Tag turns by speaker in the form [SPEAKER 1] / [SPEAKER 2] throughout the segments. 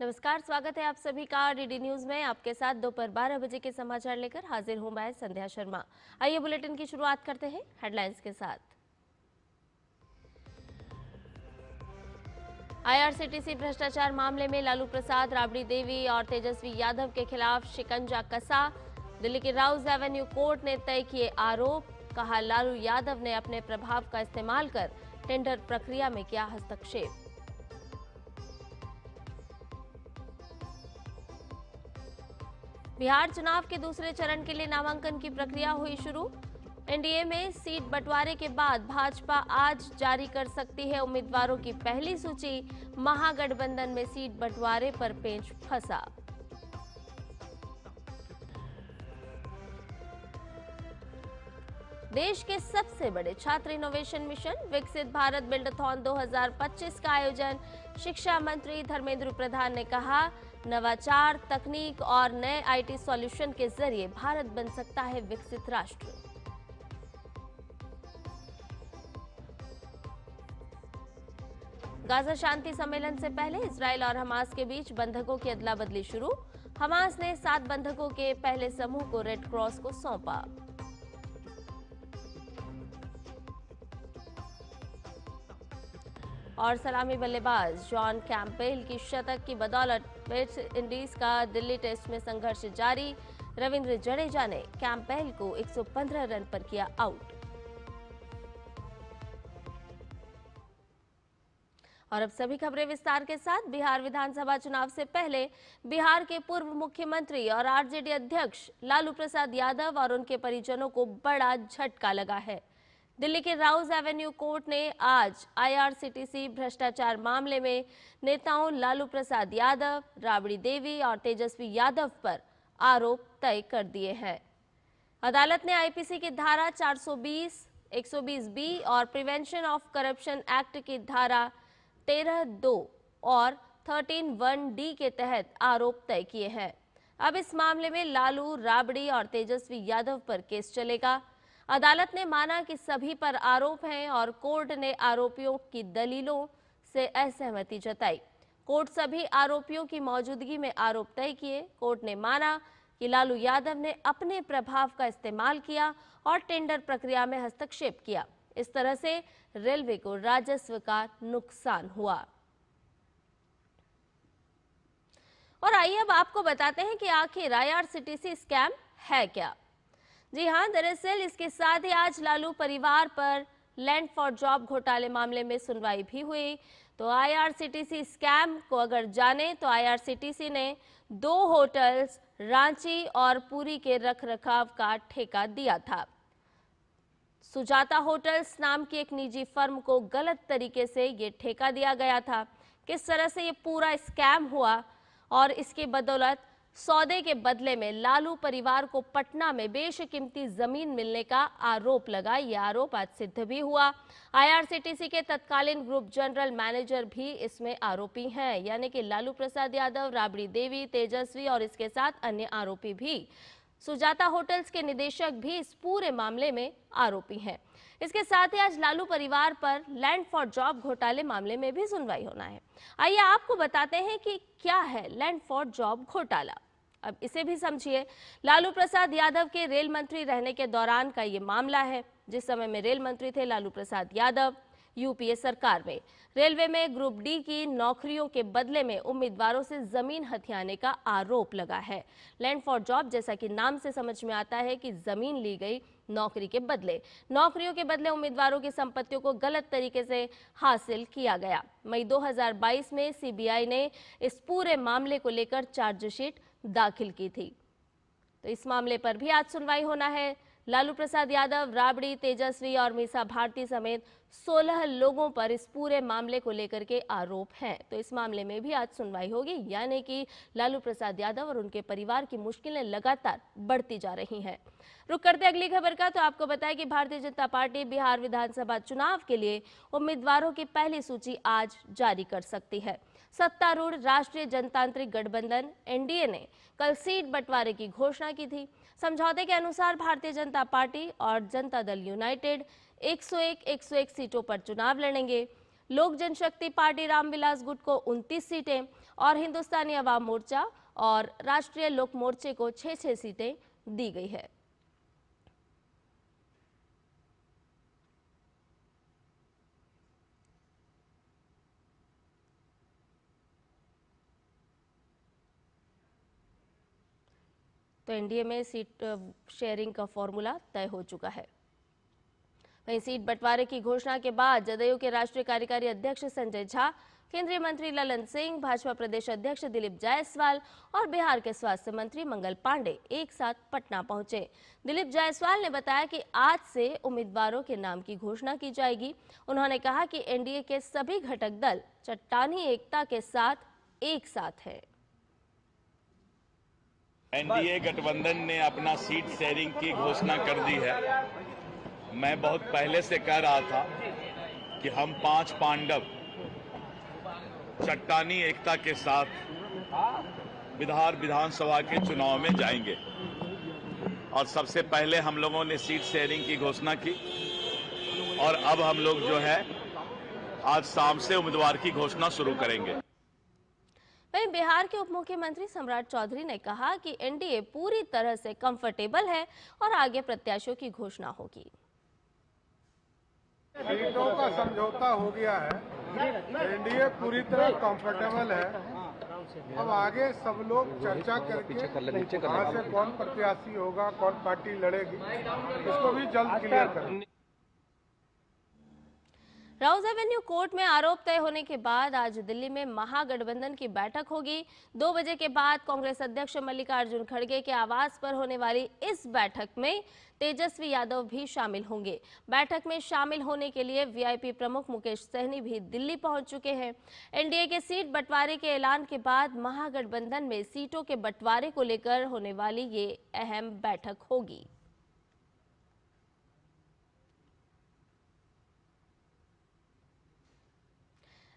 [SPEAKER 1] नमस्कार, स्वागत है आप सभी का डीडी न्यूज में। आपके साथ दोपहर 12 बजे के समाचार लेकर हाजिर हूं मैं संध्या शर्मा। आइए बुलेटिन की शुरुआत करते हैं हेडलाइंस के साथ। आईआरसीटीसी भ्रष्टाचार मामले में लालू प्रसाद, राबड़ी देवी और तेजस्वी यादव के खिलाफ शिकंजा कसा। दिल्ली के राउज एवेन्यू कोर्ट ने तय किए आरोप। कहा, लालू यादव ने अपने प्रभाव का इस्तेमाल कर टेंडर प्रक्रिया में किया हस्तक्षेप। बिहार चुनाव के दूसरे चरण के लिए नामांकन की प्रक्रिया हुई शुरू। एनडीए में सीट बंटवारे के बाद भाजपा आज जारी कर सकती है उम्मीदवारों की पहली सूची। महागठबंधन में सीट बंटवारे पर पेंच फंसा। देश के सबसे बड़े छात्र इनोवेशन मिशन विकसित भारत बिल्डथॉन 2025 का आयोजन। शिक्षा मंत्री धर्मेंद्र प्रधान ने कहा, नवाचार, तकनीक और नए आईटी सॉल्यूशन के जरिए भारत बन सकता है विकसित राष्ट्र। गाजा शांति सम्मेलन से पहले इजरायल और हमास के बीच बंधकों की अदला बदली शुरू। हमास ने 7 बंधकों के पहले समूह को रेड क्रॉस को सौंपा। और सलामी बल्लेबाज जॉन कैंपबेल की शतक की बदौलत वेस्ट इंडीज का दिल्ली टेस्ट में संघर्ष जारी। रविंद्र जडेजा ने कैंपबेल को 115 रन पर किया आउट। और अब सभी खबरें विस्तार के साथ। बिहार विधानसभा चुनाव से पहले बिहार के पूर्व मुख्यमंत्री और आरजेडी अध्यक्ष लालू प्रसाद यादव और उनके परिजनों को बड़ा झटका लगा है। दिल्ली के राउज एवेन्यू कोर्ट ने आज आईआरसीटीसी भ्रष्टाचार मामले में नेताओं लालू प्रसाद यादव, राबड़ी देवी और तेजस्वी यादव पर आरोप तय कर दिए हैं। अदालत ने आईपीसी की धारा 420, 120 बी और प्रिवेंशन ऑफ करप्शन एक्ट की धारा 13(2) और 13(1) डी के तहत आरोप तय किए हैं। अब इस मामले में लालू, राबड़ी और तेजस्वी यादव पर केस चलेगा। अदालत ने माना कि सभी पर आरोप हैं और कोर्ट ने आरोपियों की दलीलों से असहमति जताई। कोर्ट सभी आरोपियों की मौजूदगी में आरोप तय किए। कोर्ट ने माना कि लालू यादव ने अपने प्रभाव का इस्तेमाल किया और टेंडर प्रक्रिया में हस्तक्षेप किया। इस तरह से रेलवे को राजस्व का नुकसान हुआ। और आइए अब आपको बताते हैं कि आखिर आईआरसीटीसी स्कैम है क्या। जी हां, दरअसल इसके साथ ही आज लालू परिवार पर लैंड फॉर जॉब घोटाले मामले में सुनवाई भी हुई। तो आईआरसीटीसी स्कैम को अगर जाने तो आईआरसीटीसी ने 2 होटल्स रांची और पुरी के रखरखाव का ठेका दिया था। सुजाता होटल्स नाम की एक निजी फर्म को गलत तरीके से ये ठेका दिया गया था। किस तरह से ये पूरा स्कैम हुआ और इसके बदौलत सौदे के बदले में लालू परिवार को पटना में बेशकीमती जमीन मिलने का आरोप लगा। यह आरोप आज सिद्ध भी हुआ। आईआरसीटीसी के तत्कालीन ग्रुप जनरल मैनेजर भी इसमें आरोपी हैं, यानी कि लालू प्रसाद यादव, राबड़ी देवी, तेजस्वी और इसके साथ अन्य आरोपी भी। सुजाता होटल्स के निदेशक भी इस पूरे मामले में आरोपी हैं। इसके साथ ही आज लालू परिवार पर लैंड फॉर जॉब घोटाले मामले में भी सुनवाई होना है। आइए आपको बताते हैं कि क्या है लैंड फॉर जॉब घोटाला। अब इसे भी समझिए। लालू प्रसाद यादव के रेल मंत्री रहने के दौरान का ये मामला है। जिस समय में रेल मंत्री थे लालू प्रसाद यादव, यूपीए सरकार में रेलवे में ग्रुप डी की नौकरियों के बदले में उम्मीदवारों से जमीन हथियाने का आरोप लगा है। लैंड फॉर जॉब जैसा कि नाम से समझ में आता है कि जमीन ली गई नौकरी के बदले। नौकरियों के बदले उम्मीदवारों की संपत्तियों को गलत तरीके से हासिल किया गया। मई 2022 में सीबीआई ने इस पूरे मामले को लेकर चार्जशीट दाखिल की थी। तो इस मामले पर भी आज सुनवाई होना है। लालू प्रसाद यादव, राबड़ी, तेजस्वी और मीसा भारती समेत 16 लोगों पर इस पूरे मामले को लेकर के आरोप हैं। तो इस मामले में भी आज सुनवाई होगी, यानी कि लालू प्रसाद यादव और उनके परिवार की मुश्किलें लगातार बढ़ती जा रही हैं। रुक करते अगली खबर का, तो आपको बताएं कि भारतीय जनता पार्टी बिहार विधानसभा चुनाव के लिए उम्मीदवारों की पहली सूची आज जारी कर सकती है। सत्तारूढ़ राष्ट्रीय जनतांत्रिक गठबंधन एनडीए ने कल सीट बंटवारे की घोषणा की थी। समझौते के अनुसार भारतीय जनता पार्टी और जनता दल यूनाइटेड 101 सीटों पर चुनाव लड़ेंगे। लोक जनशक्ति पार्टी रामविलास गुट को 29 सीटें और हिंदुस्तानी अवाम मोर्चा और राष्ट्रीय लोक मोर्चे को 6-6 सीटें दी गई है। तो एनडीए में सीट शेयरिंग का फॉर्मूला तय हो चुका है। वहीं सीट बंटवारे की घोषणा के बाद जदयू के राष्ट्रीय कार्यकारी अध्यक्ष संजय झा, केंद्रीय मंत्री ललन सिंह, भाजपा प्रदेश अध्यक्ष दिलीप जायसवाल और बिहार के स्वास्थ्य मंत्री मंगल पांडे एक साथ पटना पहुंचे। दिलीप जायसवाल ने बताया कि आज से उम्मीदवारों के नाम की घोषणा की जाएगी। उन्होंने कहा कि एनडीए के सभी घटक दल चट्टानी एकता के साथ एक साथ है।
[SPEAKER 2] एनडीए गठबंधन ने अपना सीट शेयरिंग की घोषणा कर दी है। मैं बहुत पहले से कह रहा था कि हम 5 पांडव चट्टानी एकता के साथ बिहार विधानसभा के चुनाव में जाएंगे और सबसे पहले हम लोगों ने सीट शेयरिंग की घोषणा की और अब हम लोग जो है आज शाम से उम्मीदवार की घोषणा शुरू करेंगे।
[SPEAKER 1] वहीं बिहार के उप मुख्यमंत्री सम्राट चौधरी ने कहा कि एनडीए पूरी तरह से कंफर्टेबल है और आगे प्रत्याशियों की घोषणा होगी।
[SPEAKER 3] सीटों का समझौता हो गया है, एनडीए पूरी तरह कंफर्टेबल है। अब आगे सब लोग चर्चा करके कहाँ से कौन प्रत्याशी होगा, कौन पार्टी लड़ेगी, इसको भी जल्द क्लियर करेंगे।
[SPEAKER 1] राउज एवेन्यू कोर्ट में आरोप तय होने के बाद आज दिल्ली में महागठबंधन की बैठक होगी। 2 बजे के बाद कांग्रेस अध्यक्ष मल्लिकार्जुन खड़गे के आवास पर होने वाली इस बैठक में तेजस्वी यादव भी शामिल होंगे। बैठक में शामिल होने के लिए वीआईपी प्रमुख मुकेश सहनी भी दिल्ली पहुंच चुके हैं। एनडीए के सीट बंटवारे के ऐलान के बाद महागठबंधन में सीटों के बंटवारे को लेकर होने वाली ये अहम बैठक होगी।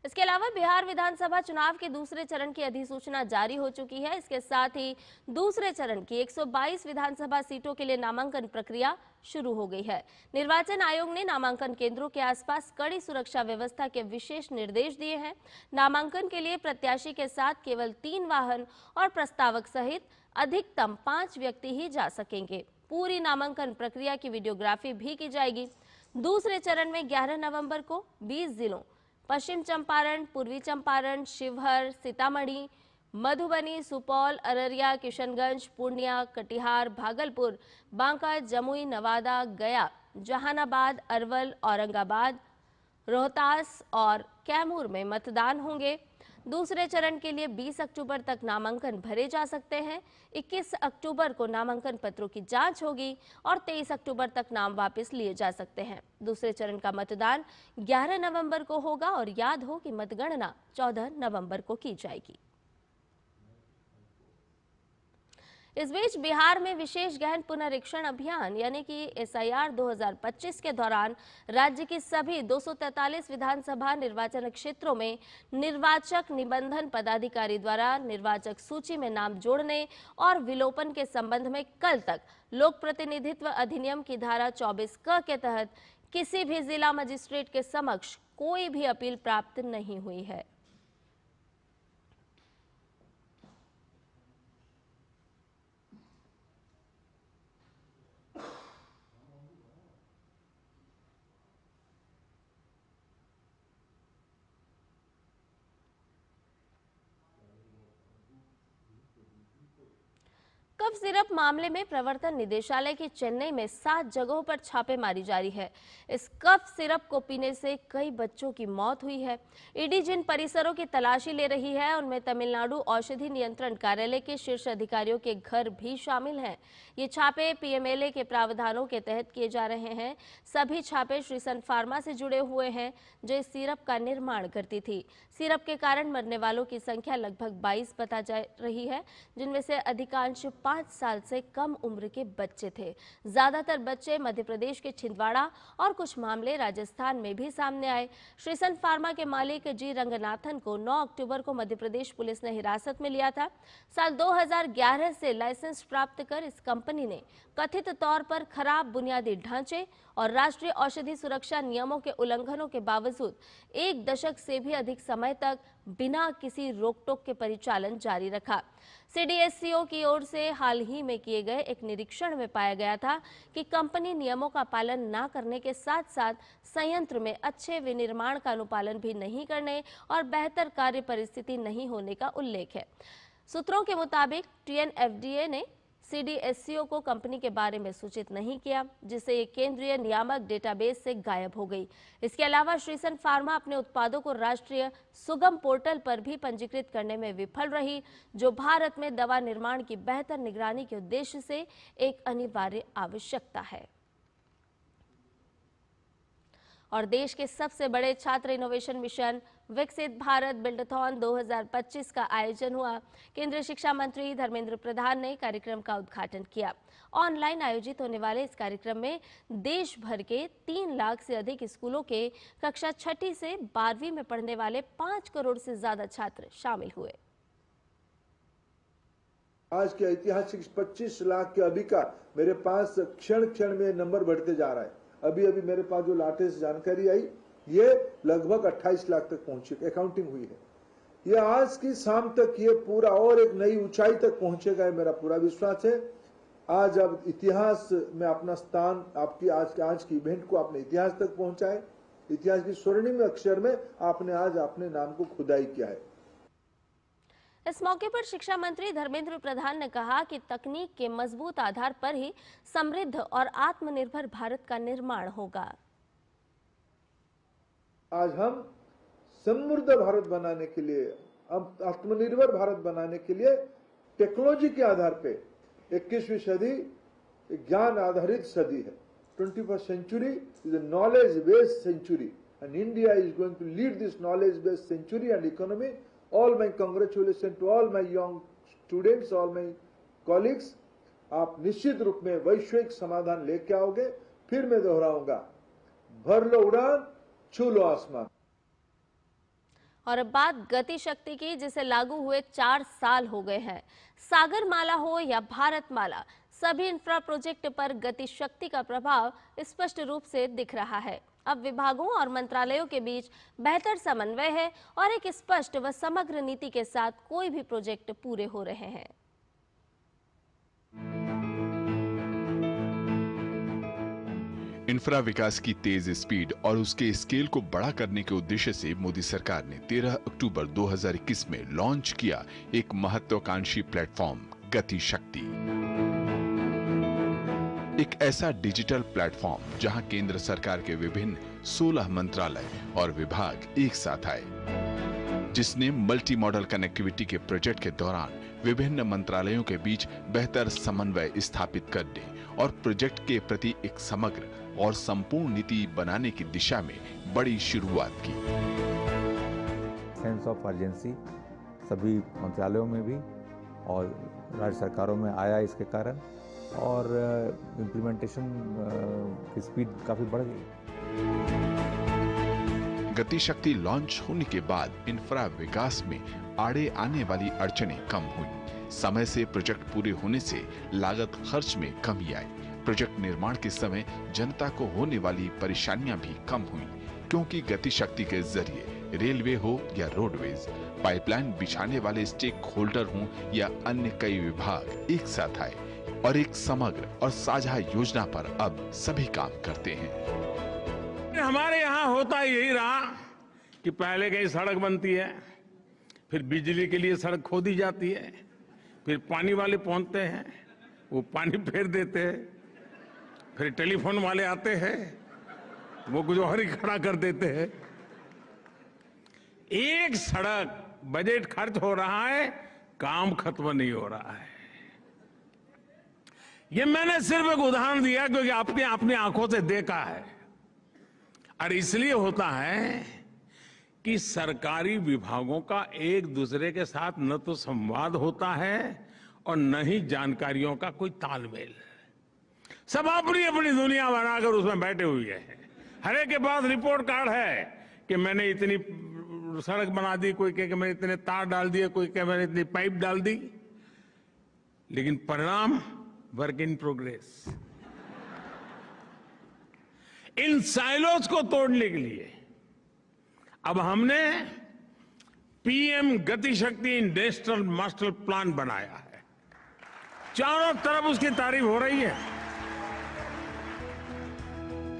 [SPEAKER 1] इसके अलावा बिहार विधानसभा चुनाव के दूसरे चरण की अधिसूचना जारी हो चुकी है। इसके साथ ही दूसरे चरण की 122 विधानसभा सीटों के लिए नामांकन प्रक्रिया शुरू हो गई है। निर्वाचन आयोग ने नामांकन केंद्रों के आसपास कड़ी सुरक्षा व्यवस्था के विशेष निर्देश दिए हैं। नामांकन के लिए प्रत्याशी के साथ केवल 3 वाहन और प्रस्तावक सहित अधिकतम 5 व्यक्ति ही जा सकेंगे। पूरी नामांकन प्रक्रिया की वीडियोग्राफी भी की जाएगी। दूसरे चरण में 11 नवंबर को 20 जिलों पश्चिम चंपारण, पूर्वी चंपारण, शिवहर, सीतामढ़ी, मधुबनी, सुपौल, अररिया, किशनगंज, पूर्णिया, कटिहार, भागलपुर, बांका, जमुई, नवादा, गया, जहानाबाद, अरवल, औरंगाबाद, रोहतास और कैमूर में मतदान होंगे। दूसरे चरण के लिए 20 अक्टूबर तक नामांकन भरे जा सकते हैं। 21 अक्टूबर को नामांकन पत्रों की जांच होगी और 23 अक्टूबर तक नाम वापस लिए जा सकते हैं। दूसरे चरण का मतदान 11 नवंबर को होगा और याद हो कि मतगणना 14 नवंबर को की जाएगी। इस बीच बिहार में विशेष गहन पुनरीक्षण अभियान यानी कि एसआईआर 2025 के दौरान राज्य की सभी 243 विधानसभा निर्वाचन क्षेत्रों में निर्वाचक निबंधन पदाधिकारी द्वारा निर्वाचक सूची में नाम जोड़ने और विलोपन के संबंध में कल तक लोक प्रतिनिधित्व अधिनियम की धारा 24 क के तहत किसी भी जिला मजिस्ट्रेट के समक्ष कोई भी अपील प्राप्त नहीं हुई है। कफ सिरप मामले में प्रवर्तन निदेशालय की चेन्नई में 7 जगहों पर छापेमारी जारी है। इस कफ सिरप को पीने से कई बच्चों की मौत हुई है। ईडी जिन परिसरों की तलाशी ले रही है उनमें तमिलनाडु औषधि नियंत्रण कार्यालय के शीर्ष अधिकारियों के घर भी शामिल हैं। ये छापे पीएमएलए के प्रावधानों के तहत किए जा रहे हैं। सभी छापे श्री सन फार्मा से जुड़े हुए हैं जो इस सिरप का निर्माण करती थी। सिरप के कारण मरने वालों की संख्या लगभग 22 बता जा रही है, जिनमें से अधिकांश 5 5 साल से कम उम्र के बच्चे थे। ज्यादातर बच्चे मध्य प्रदेश के छिंदवाड़ा और कुछ मामले राजस्थान में भी सामने आए। श्रीसन फार्मा के मालिक जी रंगनाथन को 9 अक्टूबर को मध्य प्रदेश पुलिस ने हिरासत में लिया था। साल 2011 से लाइसेंस प्राप्त कर इस कंपनी ने कथित तौर पर खराब बुनियादी ढांचे और राष्ट्रीय औषधि सुरक्षा नियमों के उल्लंघनों के बावजूद 1 दशक से भी अधिक समय तक बिना किसी रोक-टोक के परिचालन जारी रखा। सीडीएससीओ की ओर से हाल ही में किए गए एक निरीक्षण में पाया गया था कि कंपनी नियमों का पालन न करने के साथ साथ संयंत्र में अच्छे विनिर्माण का अनुपालन भी नहीं करने और बेहतर कार्य परिस्थिति नहीं होने का उल्लेख है। सूत्रों के मुताबिक टीएनएफडीए ने सीडीएससीओ को कंपनी के बारे में सूचित नहीं किया, जिससे ये केंद्रीय नियामक डेटाबेस से गायब हो गई। इसके अलावा श्रीसन फार्मा अपने उत्पादों को राष्ट्रीय सुगम पोर्टल पर भी पंजीकृत करने में विफल रही, जो भारत में दवा निर्माण की बेहतर निगरानी के उद्देश्य से एक अनिवार्य आवश्यकता है। और देश के सबसे बड़े छात्र इनोवेशन मिशन विकसित भारत बिल्डथॉन 2025 का आयोजन हुआ। केंद्रीय शिक्षा मंत्री धर्मेंद्र प्रधान ने कार्यक्रम का उद्घाटन किया। ऑनलाइन आयोजित होने वाले इस कार्यक्रम में देश भर के 3 लाख से अधिक स्कूलों के कक्षा 6ठी से 12वीं में पढ़ने वाले 5 करोड़ से ज्यादा छात्र शामिल हुए।
[SPEAKER 4] आज के ऐतिहासिक 25 लाख के अभी का मेरे पास क्षण क्षण में नंबर बढ़ते जा रहा है। अभी मेरे पास जो लेटेस्ट जानकारी आई, ये लगभग 28 लाख तक पहुंची, अकाउंटिंग हुई है। ये आज की शाम तक ये पूरा और एक नई ऊंचाई तक पहुंचेगा, मेरा पूरा विश्वास है। आज अब इतिहास में अपना स्थान, आपकी आज की इवेंट को आपने इतिहास तक पहुंचाए। इतिहास की स्वर्णिम अक्षर में आपने आज अपने नाम को खुदाई किया है।
[SPEAKER 1] इस मौके पर शिक्षा मंत्री धर्मेंद्र प्रधान ने कहा कि तकनीक के मजबूत आधार पर ही समृद्ध और आत्मनिर्भर भारत का निर्माण होगा।
[SPEAKER 4] आज हम समृद्ध भारत बनाने के लिए, आत्मनिर्भर भारत बनाने के लिए टेक्नोलॉजी के आधार पे 21वीं सदी ज्ञान आधारित सदी है। 21st century is a knowledge based century and India is going to lead this knowledge based century and economy. All my congratulations to all my young students, all my colleagues. आप निश्चित रूप में वैश्विक समाधान लेके आओगे। फिर मैं दोहराऊंगा, भर लो उड़ान, छू लो आसमान।
[SPEAKER 1] और अब बात गति शक्ति की, जिसे लागू हुए 4 साल हो गए हैं। सागर माला हो या भारत माला, सभी इंफ्रा प्रोजेक्ट पर गति शक्ति का प्रभाव स्पष्ट रूप से दिख रहा है। अब विभागों और मंत्रालयों के बीच बेहतर समन्वय है और एक स्पष्ट व समग्र नीति के साथ कोई भी प्रोजेक्ट पूरे हो रहे हैं।
[SPEAKER 5] इंफ्रा विकास की तेज स्पीड और उसके स्केल को बड़ा करने के उद्देश्य से मोदी सरकार ने 13 अक्टूबर 2021 में लॉन्च किया एक महत्वाकांक्षी प्लेटफॉर्म गति शक्ति। एक ऐसा डिजिटल प्लेटफॉर्म जहां केंद्र सरकार के विभिन्न 16 मंत्रालय और विभाग एक साथ आए, जिसने मल्टी मॉडल कनेक्टिविटी के प्रोजेक्ट के दौरान विभिन्न मंत्रालयों के बीच बेहतर समन्वय स्थापित करने और प्रोजेक्ट के प्रति एक समग्र और संपूर्ण नीति बनाने की दिशा में बड़ी शुरुआत की।
[SPEAKER 6] सेंस ऑफ अर्जेंसी सभी मंत्रालयों में भी और राज्य सरकारों में आया इसके कारण, और इम्प्लीमेंटेशन की स्पीड काफी बढ़ गई।
[SPEAKER 5] गति शक्ति लॉन्च होने के बाद इंफ्रा विकास में आड़े आने वाली अड़चनें कम हुई। समय से प्रोजेक्ट पूरे होने से लागत खर्च में कमी आई। प्रोजेक्ट निर्माण के समय जनता को होने वाली परेशानियां भी कम हुई, क्योंकि गति शक्ति के जरिए रेलवे हो या रोडवेज, पाइपलाइन बिछाने वाले स्टेक होल्डर हों या अन्य कई विभाग एक साथ आए और एक समग्र और साझा योजना पर अब सभी काम करते हैं।
[SPEAKER 7] हमारे यहाँ होता यही रहा कि पहले कहीं सड़क बनती है, फिर बिजली के लिए सड़क खोदी जाती है, फिर पानी वाले पहुंचते हैं, वो पानी फेर देते हैं, फिर टेलीफोन वाले आते हैं, वो कुछ और ही खड़ा कर देते हैं। एक सड़क बजट खर्च हो रहा है, काम खत्म नहीं हो रहा है। ये मैंने सिर्फ एक उदाहरण दिया क्योंकि आपने अपनी आंखों से देखा है। और इसलिए होता है कि सरकारी विभागों का एक दूसरे के साथ न तो संवाद होता है और न ही जानकारियों का कोई तालमेल। सब अपनी अपनी दुनिया बनाकर उसमें बैठे हुए हैं। हर एक के पास रिपोर्ट कार्ड है कि मैंने इतनी सड़क बना दी, कोई कहे कि मैंने इतने तार डाल दिए, कोई कहे मैंने इतनी पाइप डाल दी, लेकिन परिणाम work in progress. In silos को तोड़ने के लिए अब हमने पीएम गति शक्ति नेशनल मास्टर प्लान बनाया है। चारों तरफ उसकी तारीफ हो रही है।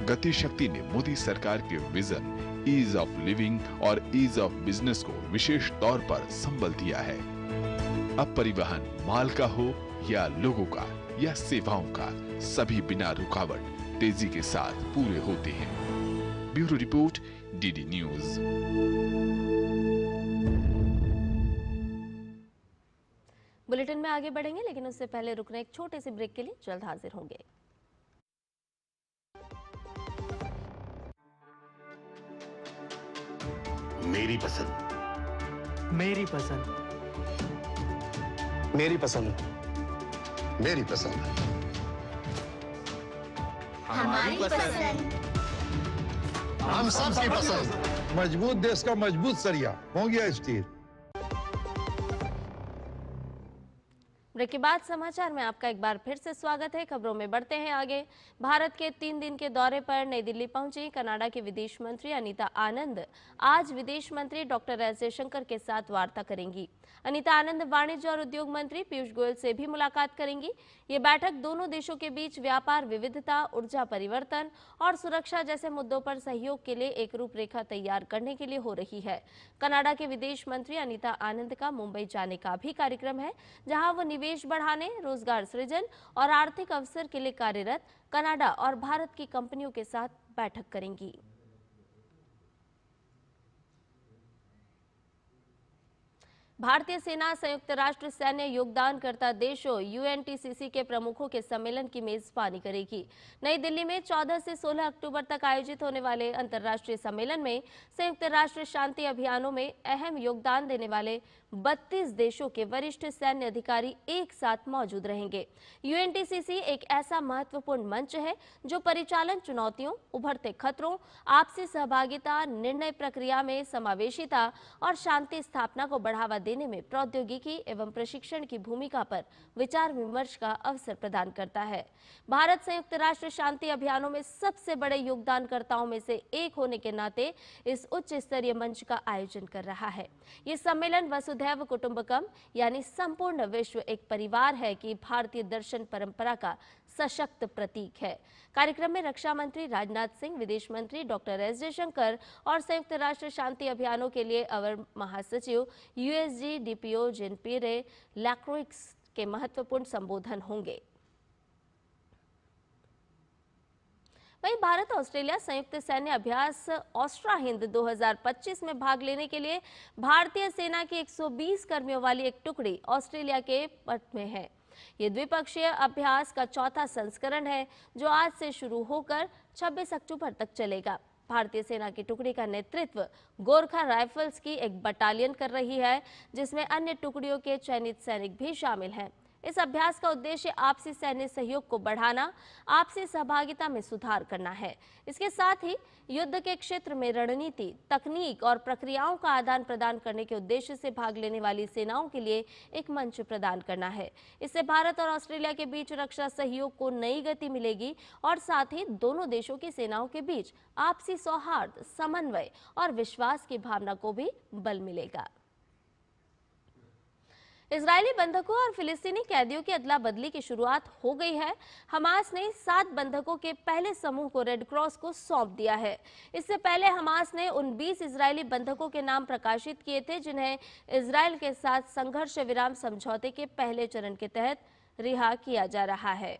[SPEAKER 5] गति शक्ति ने मोदी सरकार के विजन ईज ऑफ लिविंग और ईज ऑफ बिजनेस को विशेष तौर पर संबल दिया है। अब परिवहन माल का हो या लोगों का या सेवाओं का, सभी बिना रुकावट तेजी के साथ पूरे होते हैं। Bureau report, DD news.
[SPEAKER 1] Bulletin में आगे बढ़ेंगे, लेकिन उससे पहले रुकने एक छोटे से ब्रेक के लिए जल्द हाजिर होंगे।
[SPEAKER 8] मेरी पसंद,
[SPEAKER 9] मेरी पसंद,
[SPEAKER 8] मेरी पसंद, मेरी पसंद,
[SPEAKER 10] हमारी पसंद,
[SPEAKER 8] हम सबकी पसंद।
[SPEAKER 11] मजबूत देश का मजबूत सरिया हो गया स्टील।
[SPEAKER 1] ब्रेक के बाद समाचार में आपका एक बार फिर से स्वागत है। खबरों में बढ़ते हैं आगे। भारत के 3 दिन के दौरे पर नई दिल्ली पहुंची कनाडा की विदेश मंत्री अनीता आनंद आज विदेश मंत्री डॉक्टर एस जयशंकर के साथ वार्ता करेंगी। अनीता आनंद वाणिज्य और उद्योग मंत्री पीयूष गोयल से भी मुलाकात करेंगी। ये बैठक दोनों देशों के बीच व्यापार, विविधता, ऊर्जा परिवर्तन और सुरक्षा जैसे मुद्दों पर सहयोग के लिए एक रूपरेखा तैयार करने के लिए हो रही है। कनाडा के विदेश मंत्री अनीता आनंद का मुंबई जाने का भी कार्यक्रम है, जहां वो निवेश बढ़ाने, रोजगार सृजन और आर्थिक अवसर के लिए कार्यरत कनाडा और भारत की कंपनियों के साथ बैठक करेंगी। भारतीय सेना संयुक्त राष्ट्र सैन्य योगदानकर्ता देशों यूएनटीसीसी के प्रमुखों के सम्मेलन की मेजबानी करेगी। नई दिल्ली में 14 से 16 अक्टूबर तक आयोजित होने वाले अंतर्राष्ट्रीय सम्मेलन में संयुक्त राष्ट्र शांति अभियानों में अहम योगदान देने वाले 32 देशों के वरिष्ठ सैन्य अधिकारी एक साथ मौजूद रहेंगे। यूएनटीसीसी एक ऐसा महत्वपूर्ण मंच है जो परिचालन चुनौतियों, उभरते खतरों, आपसी सहभागिता, निर्णय प्रक्रिया में समावेशिता और शांति स्थापना को बढ़ावा देने में प्रौद्योगिकी एवं प्रशिक्षण की भूमिका पर विचार विमर्श का अवसर प्रदान करता है। भारत संयुक्त राष्ट्र शांति अभियानों में सबसे बड़े योगदानकर्ताओं में से एक होने के नाते इस उच्च स्तरीय मंच का आयोजन कर रहा है। ये सम्मेलन वसुधैव कुटुंबकम यानी संपूर्ण विश्व एक परिवार है कि भारतीय दर्शन परंपरा का सशक्त प्रतीक है। कार्यक्रम में रक्षा मंत्री राजनाथ सिंह, विदेश मंत्री डॉक्टर एस जयशंकर और संयुक्त राष्ट्र शांति अभियानों के लिए अवर महासचिव यूएसजी डीपीओ जेन पीरे लैक्रोइक्स के महत्वपूर्ण संबोधन होंगे। वहीं भारत ऑस्ट्रेलिया संयुक्त सैन्य अभ्यास ऑस्ट्रा हिंद 2025 में भाग लेने के लिए भारतीय सेना की 120 कर्मियों वाली एक टुकड़ी ऑस्ट्रेलिया के पर्थ में है। ये द्विपक्षीय अभ्यास का चौथा संस्करण है जो आज से शुरू होकर 26 अक्टूबर तक चलेगा। भारतीय सेना की टुकड़ी का नेतृत्व गोरखा राइफल्स की एक बटालियन कर रही है, जिसमें अन्य टुकड़ियों के चयनित सैनिक भी शामिल हैं। इस अभ्यास का उद्देश्य आपसी सैन्य सहयोग को बढ़ाना, आपसी सहभागिता में सुधार करना है। इसके साथ ही युद्ध के क्षेत्र में रणनीति, तकनीक और प्रक्रियाओं का आदान प्रदान करने के उद्देश्य से भाग लेने वाली सेनाओं के लिए एक मंच प्रदान करना है। इससे भारत और ऑस्ट्रेलिया के बीच रक्षा सहयोग को नई गति मिलेगी और साथ ही दोनों देशों की सेनाओं के बीच आपसी सौहार्द, समन्वय और विश्वास की भावना को भी बल मिलेगा। इजरायली बंधकों और फिलिस्तीनी कैदियों की अदला बदली की शुरुआत हो गई है। हमास ने 7 बंधकों के पहले समूह को रेड क्रॉस को सौंप दिया है। इससे पहले हमास ने उन 20 इजरायली बंधकों के नाम प्रकाशित किए थे जिन्हें इजरायल के साथ संघर्ष विराम समझौते के पहले चरण के तहत रिहा किया जा रहा है।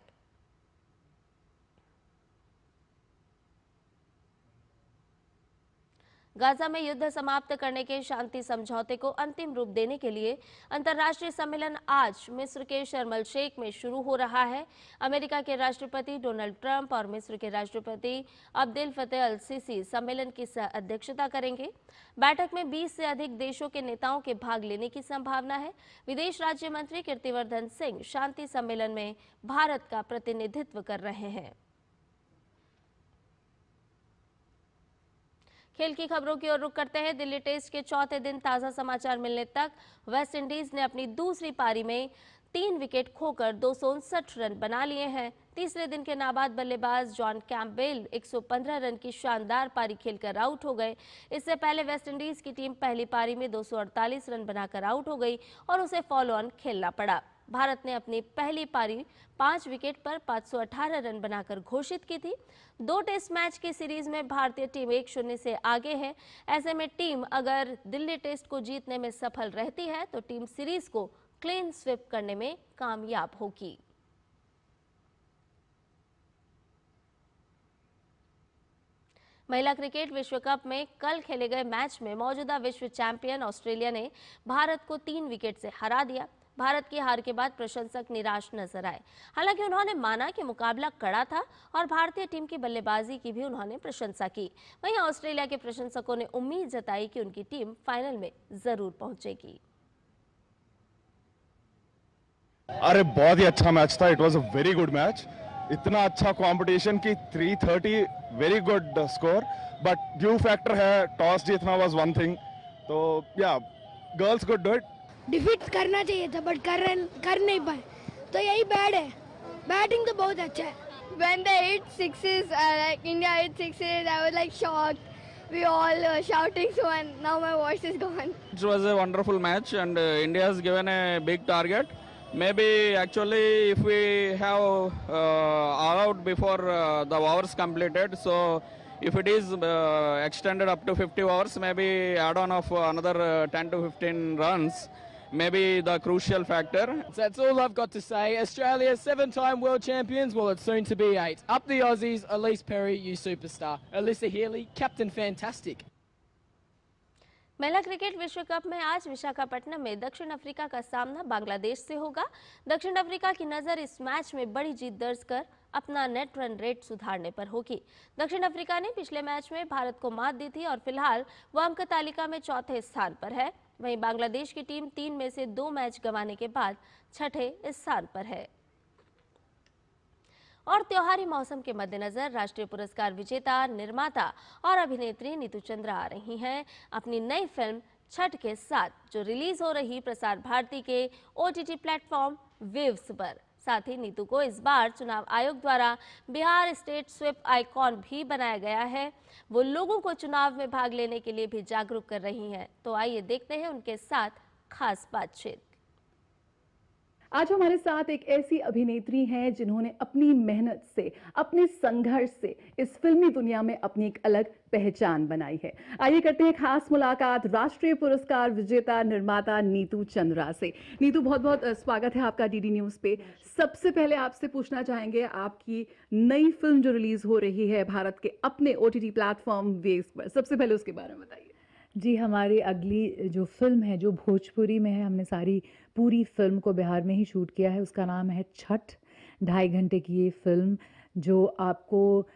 [SPEAKER 1] गाजा में युद्ध समाप्त करने के शांति समझौते को अंतिम रूप देने के लिए अंतर्राष्ट्रीय सम्मेलन आज मिस्र के शर्म अल शेख में शुरू हो रहा है। अमेरिका के राष्ट्रपति डोनाल्ड ट्रंप और मिस्र के राष्ट्रपति अब्देल फतेह अल सीसी सम्मेलन की अध्यक्षता करेंगे। बैठक में 20 से अधिक देशों के नेताओं के भाग लेने की संभावना है। विदेश राज्य मंत्री कीर्तिवर्धन सिंह शांति सम्मेलन में भारत का प्रतिनिधित्व कर रहे हैं। खेल की खबरों की ओर रुख करते हैं। दिल्ली टेस्ट के चौथे दिन ताजा समाचार मिलने तक वेस्टइंडीज ने अपनी दूसरी पारी में 3 विकेट खोकर 259 रन बना लिए हैं। तीसरे दिन के नाबाद बल्लेबाज जॉन कैम्पबेल 115 रन की शानदार पारी खेलकर आउट हो गए। इससे पहले वेस्टइंडीज की टीम पहली पारी में 248 रन बनाकर आउट हो गई और उसे फॉलो ऑन खेलना पड़ा। भारत ने अपनी पहली पारी 5 विकेट पर 518 रन बनाकर घोषित की थी। 2 टेस्ट मैच की सीरीज में भारतीय टीम 1-0 से आगे है। ऐसे में टीम अगर दिल्ली टेस्ट को जीतने में सफल रहती है तो टीम सीरीज को क्लीन स्वीप करने में कामयाब होगी। महिला क्रिकेट विश्व कप में कल खेले गए मैच में मौजूदा विश्व चैंपियन ऑस्ट्रेलिया ने भारत को 3 विकेट से हरा दिया। भारत की हार के बाद प्रशंसक निराश नजर आए। हालांकि उन्होंने माना कि मुकाबला कड़ा था और भारतीय टीम की बल्लेबाजी की भी उन्होंने प्रशंसा की। वहीं ऑस्ट्रेलिया के प्रशंसकों ने उम्मीद जताई कि उनकी टीम फाइनल में जरूर पहुंचेगी।
[SPEAKER 9] अरे बहुत ही अच्छा मैच था। It was a very good match. इतना अच्छा कंपटीशन की 330 very good score, but due factor है, टॉस जीतना वाज वन थिंग। तो या girls could do it.
[SPEAKER 12] Defeat करना चाहिए था बट कर नहीं पाए, तो यही बैड है। बैटिंग तो बहुत अच्छा है।
[SPEAKER 13] When they hit sixes, like India hit sixes, I was like shocked. We all shouting, so and now my voice is gone.
[SPEAKER 14] It was a wonderful match, and India has given a big target. Maybe actually if we have all out before the hours completed, so if it is extended up to 50 hours, maybe add on of another 10 to 15 runs. Maybe the crucial factor.
[SPEAKER 15] So that's all I've got to say. Australia, 7-time world champions. Well, it's soon to be 8. Up the Aussies. Elise Perry, you superstar. Alyssa Healy, captain fantastic.
[SPEAKER 1] महिला cricket विश्व cup में आज विशाखापट्टनम में दक्षिण Africa का सामना बांग्लादेश से होगा। दक्षिण अफ्रीका की नजर इस मैच में बड़ी जीत दर्ज कर अपना नेट रन रेट सुधारने पर होगी। दक्षिण अफ्रीका ने पिछले मैच में भारत को मात दी थी और फिलहाल वह अंक तालिका में चौथे स्थान पर है। वहीं बांग्लादेश की टीम 3 में से 2 मैच गंवाने के बाद छठे स्थान पर है। और त्योहारी मौसम के मद्देनजर राष्ट्रीय पुरस्कार विजेता, निर्माता और अभिनेत्री नीतू चंद्रा आ रही हैं अपनी नई फिल्म छठ के साथ, जो रिलीज हो रही प्रसार भारती के OTT प्लेटफॉर्म वेव्स पर। साथ ही नीतू को इस बार चुनाव आयोग द्वारा बिहार स्टेट स्वीप आइकॉन भी बनाया गया है। वो लोगों को चुनाव में भाग लेने के लिए भी जागरूक कर रही हैं। तो आइए देखते हैं उनके साथ खास बातचीत।
[SPEAKER 16] आज हमारे साथ एक ऐसी अभिनेत्री हैं जिन्होंने अपनी मेहनत से, अपने संघर्ष से इस फिल्मी दुनिया में अपनी एक अलग पहचान बनाई है। आइए करते हैं खास मुलाकात राष्ट्रीय पुरस्कार विजेता निर्माता नीतू चंद्रा से। नीतू, बहुत बहुत स्वागत है आपका DD न्यूज़ पे। सबसे पहले आपसे पूछना चाहेंगे, आपकी नई फिल्म जो रिलीज हो रही है भारत के अपने OTT प्लेटफॉर्म वेव्स पर, सबसे पहले उसके बारे में बताइए।
[SPEAKER 17] जी, हमारी अगली जो फिल्म है जो भोजपुरी में है, हमने सारी पूरी फिल्म को बिहार में ही शूट किया है। उसका नाम है छठ। 2.5 घंटे की ये फिल्म जो आपको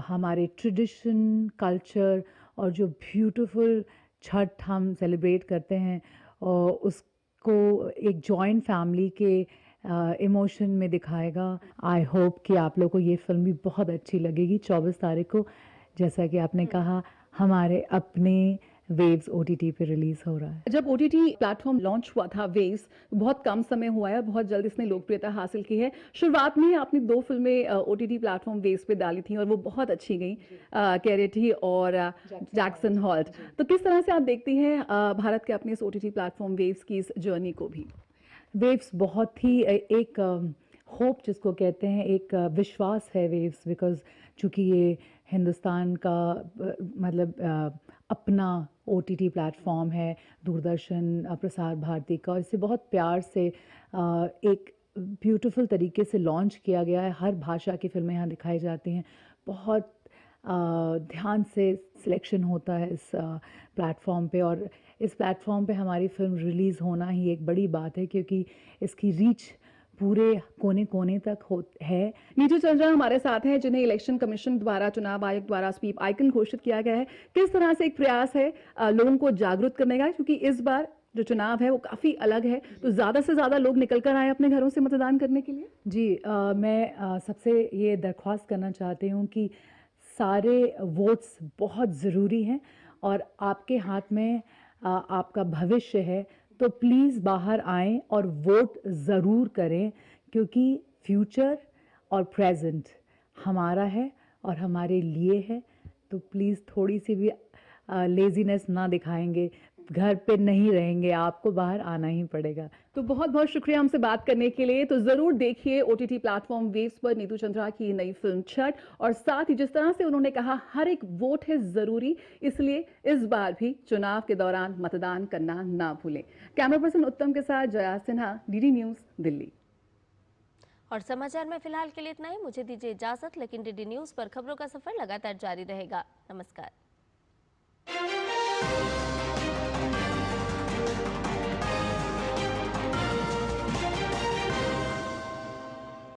[SPEAKER 17] हमारे ट्रेडिशन, कल्चर और जो ब्यूटीफुल छठ हम सेलिब्रेट करते हैं और उसको एक जॉइंट फैमिली के इमोशन में दिखाएगा। आई होप कि आप लोग को ये फिल्म भी बहुत अच्छी लगेगी। 24 तारीख को, जैसा कि आपने कहा, हमारे अपने वेव्स OTT पे रिलीज हो रहा है।
[SPEAKER 16] जब OTT प्लेटफॉर्म लॉन्च हुआ था वेव्स, बहुत कम समय हुआ है, बहुत जल्द इसने लोकप्रियता हासिल की है। शुरुआत में आपने 2 फिल्में OTT प्लेटफॉर्म वेव्स पे डाली थी और वो बहुत अच्छी गई, कैरेटी और जैक्सन हॉल्ट। तो किस तरह से आप देखती हैं भारत के अपने इस OTT प्लेटफॉर्म वेव्स की इस जर्नी को भी?
[SPEAKER 17] वेव्स बहुत ही एक होप जिसको कहते हैं, एक विश्वास है वेव्स, बिकॉज चूँकि ये हिंदुस्तान का मतलब अपना OTT प्लेटफॉर्म है, दूरदर्शन, प्रसार भारती का, और इसे बहुत प्यार से एक ब्यूटीफुल तरीके से लॉन्च किया गया है। हर भाषा की फिल्में यहाँ दिखाई जाती हैं। बहुत ध्यान से सिलेक्शन होता है इस प्लेटफॉर्म पे, और इस प्लेटफॉर्म पे हमारी फिल्म रिलीज़ होना ही एक बड़ी बात है, क्योंकि इसकी रीच पूरे कोने कोने तक है।
[SPEAKER 16] नीतू चंद्रा हमारे साथ हैं, जिन्हें इलेक्शन कमीशन द्वारा, चुनाव आयोग द्वारा स्वीप आइकन घोषित किया गया है। किस तरह से एक प्रयास है लोगों को जागरूक करने का, क्योंकि इस बार जो चुनाव है वो काफ़ी अलग है, तो ज़्यादा से ज़्यादा लोग निकल कर आए अपने घरों से मतदान करने के लिए?
[SPEAKER 17] जी, मैं सबसे ये दरख्वास्त करना चाहती हूँ कि सारे वोट्स बहुत ज़रूरी हैं और आपके हाथ में आपका भविष्य है, तो प्लीज़ बाहर आएं और वोट ज़रूर करें, क्योंकि फ्यूचर और प्रेजेंट हमारा है और हमारे लिए है। तो प्लीज़ थोड़ी सी भी लेज़ीनेस ना दिखाएंगे, घर पे नहीं रहेंगे, आपको बाहर आना ही पड़ेगा।
[SPEAKER 16] तो बहुत बहुत शुक्रिया हमसे बात करने के लिए। तो ज़रूर देखिए OTT प्लेटफॉर्म वेव्स पर नीतू चंद्रा की नई फिल्म छठ, और साथ ही जिस तरह से उन्होंने कहा हर एक वोट है ज़रूरी, इसलिए इस बार भी चुनाव के दौरान मतदान करना ना भूलें। कैमरा पर्सन उत्तम के साथ जया सिन्हा, DD न्यूज़, दिल्ली।
[SPEAKER 1] और समाचार में फिलहाल के लिए इतना ही। मुझे दीजिए इजाजत, लेकिन DD न्यूज़ पर खबरों का सफर लगातार जारी रहेगा। नमस्कार।